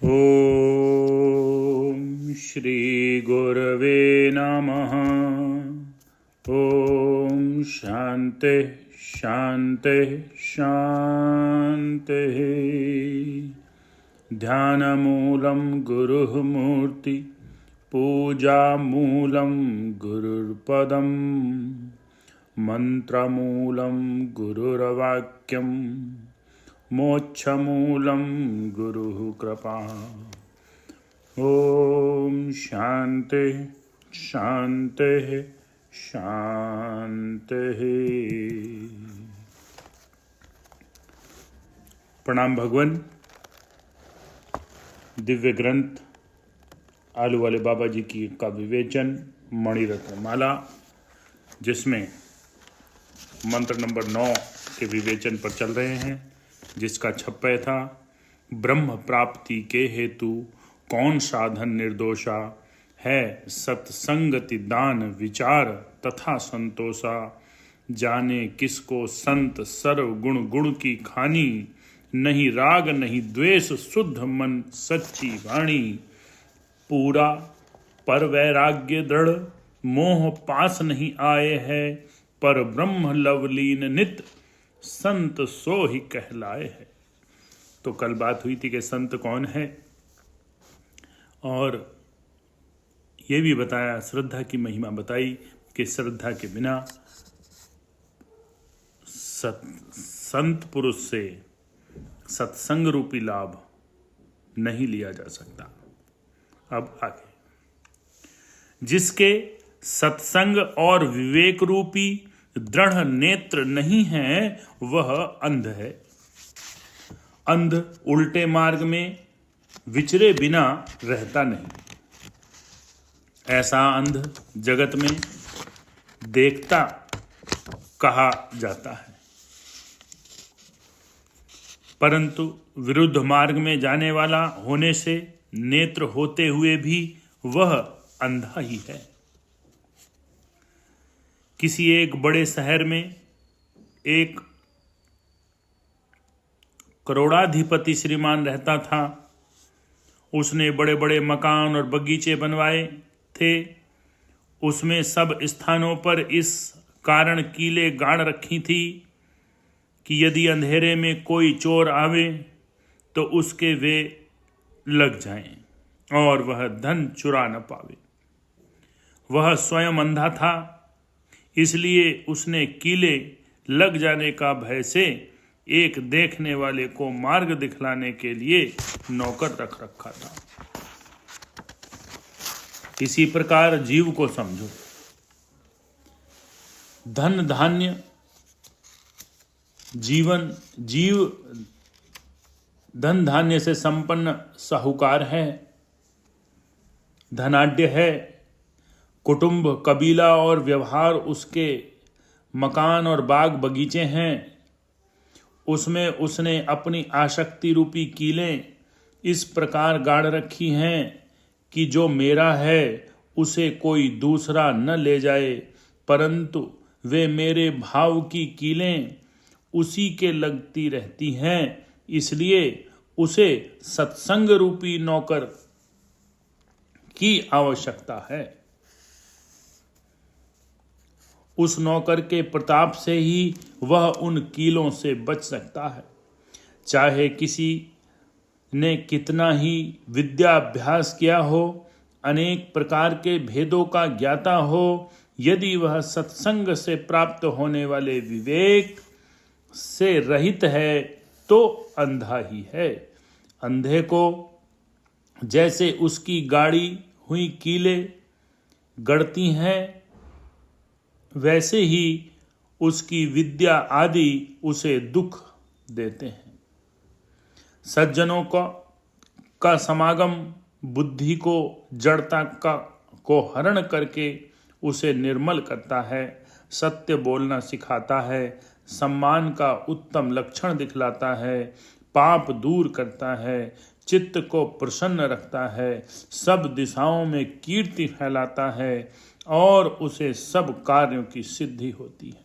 ओम श्री गुरवे नमः। ओम शांति शांति शांति। ध्यानमूलं गुरुः मूर्ति, पूजामूलं गुरुर्पदम्, मंत्रमूलं गुरुर्वाक्यम्, मोक्षमूलं गुरुः कृपा। ओम शांति शांति शांति। प्रणाम भगवान। दिव्य ग्रंथ आलू वाले बाबा जी की का विवेचन मणिरत्न माला, जिसमें मंत्र नंबर 9 के विवेचन पर चल रहे हैं, जिसका छप्पय था ब्रह्म प्राप्ति के हेतु कौन साधन निर्दोषा है, सत्संगति दान विचार तथा संतोषा। जाने किसको संत सर्व गुण गुण की खानी, नहीं राग नहीं द्वेष शुद्ध मन सच्ची वाणी। पूरा पर वैराग्य दृढ़ मोह पास नहीं आए है, पर ब्रह्म लवलीन नित संत सो ही कहलाए है। तो कल बात हुई थी कि संत कौन है, और ये भी बताया, श्रद्धा की महिमा बताई कि श्रद्धा के बिना संत पुरुष से सत्संग रूपी लाभ नहीं लिया जा सकता। अब आगे, जिसके सत्संग और विवेक रूपी दृढ़ नेत्र नहीं है वह अंध है। अंध उल्टे मार्ग में विचरे बिना रहता नहीं। ऐसा अंध जगत में देखता कहा जाता है, परंतु विरुद्ध मार्ग में जाने वाला होने से नेत्र होते हुए भी वह अंधा ही है। किसी एक बड़े शहर में एक करोड़ाधिपति श्रीमान रहता था। उसने बड़े बड़े मकान और बगीचे बनवाए थे। उसमें सब स्थानों पर इस कारण कीले गाड़ रखी थी कि यदि अंधेरे में कोई चोर आवे तो उसके वे लग जाएं और वह धन चुरा न पावे। वह स्वयं अंधा था, इसलिए उसने कीले लग जाने का भय से एक देखने वाले को मार्ग दिखलाने के लिए नौकर रख रखा था। इसी प्रकार जीव को समझो। धन धान्य जीव धन धान्य से संपन्न साहूकार है, धनाढ्य है। कुटुंब कबीला और व्यवहार उसके मकान और बाग बगीचे हैं। उसमें उसने अपनी आसक्ति रूपी कीलें इस प्रकार गाड़ रखी हैं कि जो मेरा है उसे कोई दूसरा न ले जाए, परंतु वे मेरे भाव की कीलें उसी के लगती रहती हैं। इसलिए उसे सत्संग रूपी नौकर की आवश्यकता है। उस नौकर के प्रताप से ही वह उन कीलों से बच सकता है। चाहे किसी ने कितना ही विद्याभ्यास किया हो, अनेक प्रकार के भेदों का ज्ञाता हो, यदि वह सत्संग से प्राप्त होने वाले विवेक से रहित है तो अंधा ही है। अंधे को जैसे उसकी गाड़ी हुई कीले गड़ती हैं, वैसे ही उसकी विद्या आदि उसे दुख देते हैं। सज्जनों का समागम बुद्धि को जड़ता को हरण करके उसे निर्मल करता है, सत्य बोलना सिखाता है, सम्मान का उत्तम लक्षण दिखलाता है, पाप दूर करता है, चित्त को प्रसन्न रखता है, सब दिशाओं में कीर्ति फैलाता है और उसे सब कार्यों की सिद्धि होती है।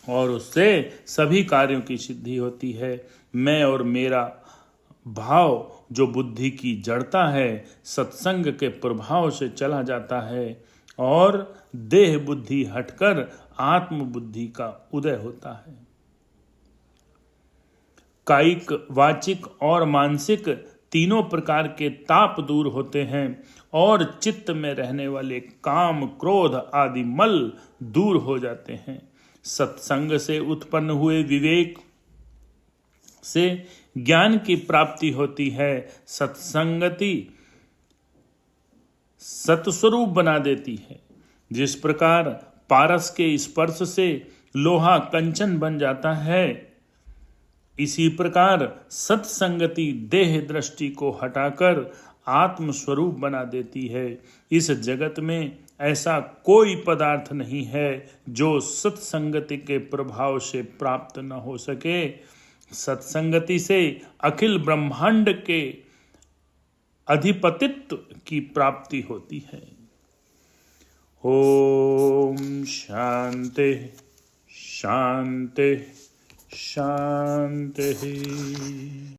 और उससे सभी कार्यों की सिद्धि होती है। मैं और मेरा भाव जो बुद्धि की जड़ता है सत्संग के प्रभाव से चला जाता है और देह बुद्धि हटकर आत्म बुद्धि का उदय होता है। कायिक, वाचिक और मानसिक तीनों प्रकार के ताप दूर होते हैं और चित्त में रहने वाले काम, क्रोध आदि मल दूर हो जाते हैं। सत्संग से उत्पन्न हुए विवेक से ज्ञान की प्राप्ति होती है। सत्संगति सत्स्वरूप बना देती है। जिस प्रकार पारस के स्पर्श से लोहा कंचन बन जाता है, इसी प्रकार सत्संगति देह दृष्टि को हटाकर आत्म स्वरूप बना देती है। इस जगत में ऐसा कोई पदार्थ नहीं है जो सत्संगति के प्रभाव से प्राप्त न हो सके। सत्संगति से अखिल ब्रह्मांड के अधिपतित्व की प्राप्ति होती है। ओम शांति शांति शांति।